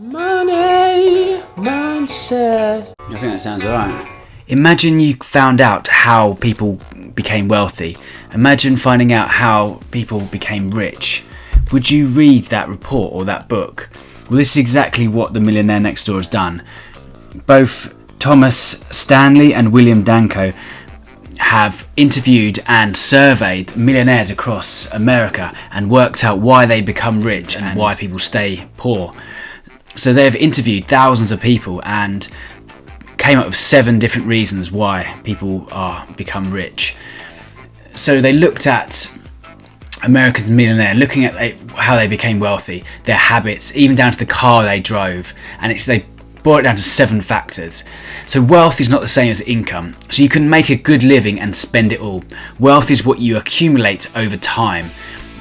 Money Mindset. I think that sounds alright. Imagine you found out how people became wealthy. Imagine finding out how people became rich. Would you read that report or that book? Well, this is exactly what the Millionaire Next Door has done. Both Thomas Stanley and William Danko have interviewed and surveyed millionaires across America and worked out why they become rich and why people stay poor. So they've interviewed thousands of people and came up with 7 different reasons why people become rich. So they looked at American millionaire, looking at how they became wealthy, their habits, even down to the car they drove, and they boiled it down to 7 factors. So wealth is not the same as income. So you can make a good living and spend it all. Wealth is what you accumulate over time.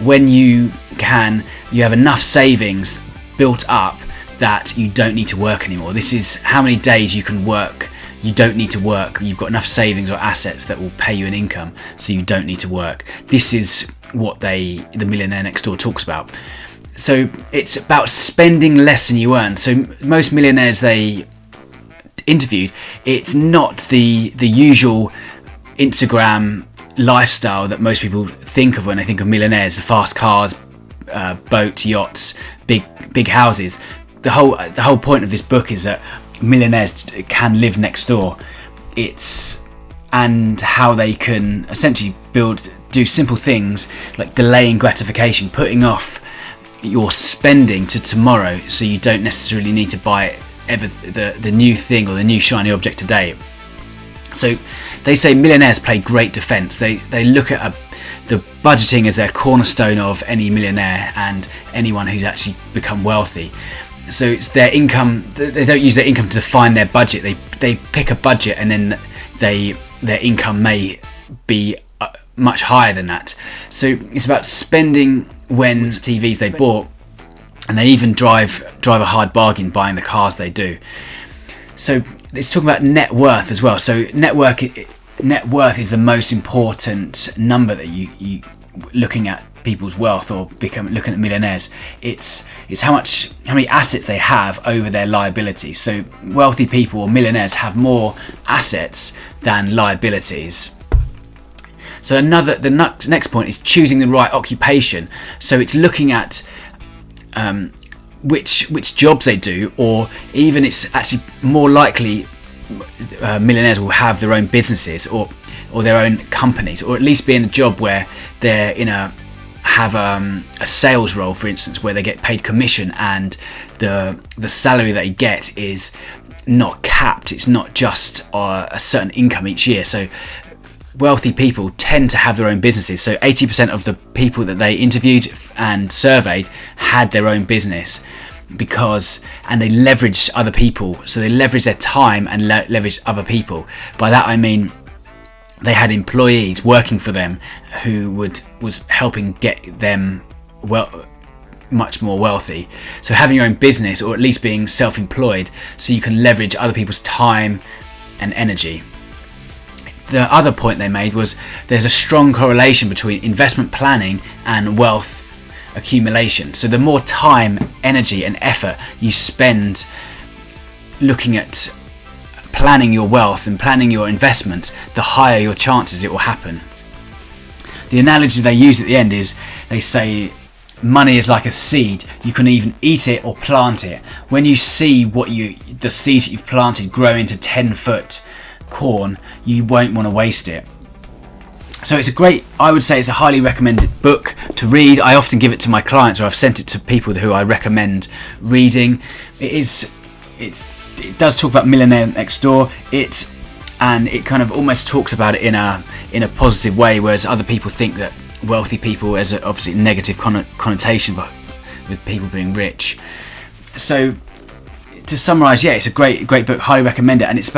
When you have enough savings built up that you don't need to work anymore. This is how many days you can work. You don't need to work. You've got enough savings or assets that will pay you an income, so you don't need to work. This is what the Millionaire Next Door talks about. So it's about spending less than you earn. So most millionaires they interviewed, it's not the usual Instagram lifestyle that most people think of when they think of millionaires: the fast cars, boats, yachts, big houses. The whole point of this book is that millionaires can live next door. And how they can essentially do simple things like delaying gratification, putting off your spending to tomorrow, so you don't necessarily need to buy the new thing or the new shiny object today. So they say millionaires play great defense. They look at the budgeting as their cornerstone of any millionaire and anyone who's actually become wealthy. So it's their income. They don't use their income to define their budget. They pick a budget, and then their income may be much higher than that. So it's about spending when TVs they bought, and they even drive a hard bargain buying the cars they do. So it's talking about net worth as well. So net worth is the most important number that you looking at people's wealth or looking at millionaires. It's how many assets they have over their liabilities. So wealthy people or millionaires have more assets than liabilities. So the next point is choosing the right occupation. So it's looking at which jobs they do, or even it's actually more likely millionaires will have their own businesses or their own companies, or at least be in a job where they're have a sales role, for instance, where they get paid commission, and the salary that you get is not capped. It's not just a certain income each year. So wealthy people tend to have their own businesses. So 80% of the people that they interviewed and surveyed had their own business and they leveraged other people. So they leveraged their time and leveraged other people. By that I mean they had employees working for them who was helping get them much more wealthy. So having your own business, or at least being self-employed, so you can leverage other people's time and energy. The other point they made was there's a strong correlation between investment planning and wealth accumulation. So the more time, energy and effort you spend looking at planning your wealth and planning your investment, the higher your chances it will happen. The analogy they use at the end is they say money is like a seed. You can even eat it or plant it. When you see the seeds that you've planted grow into 10-foot corn, you won't want to waste it. So I would say it's a highly recommended book to read. I often give it to my clients, or I've sent it to people who I recommend reading. It does talk about Millionaire Next Door. It kind of almost talks about it in a positive way, whereas other people think that wealthy people has obviously negative connotation with people being rich. So to summarise, it's a great book, highly recommend it, and it's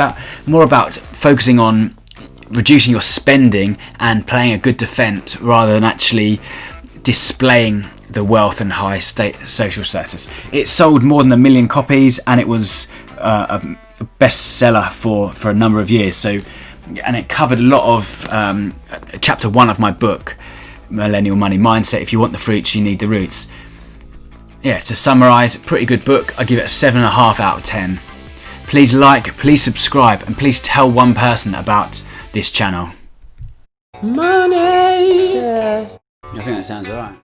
more about focusing on reducing your spending and playing a good defence rather than actually displaying the wealth and high social status. It sold more than 1 million copies, and it was a bestseller for a number of years. So, and it covered a lot of chapter 1 of my book, Millennial Money Mindset. If you want the fruits, you need the roots. Yeah, to summarise, pretty good book. I give it a 7.5 out of 10. Please like, please subscribe, and please tell one person about this channel. Money. I think that sounds alright.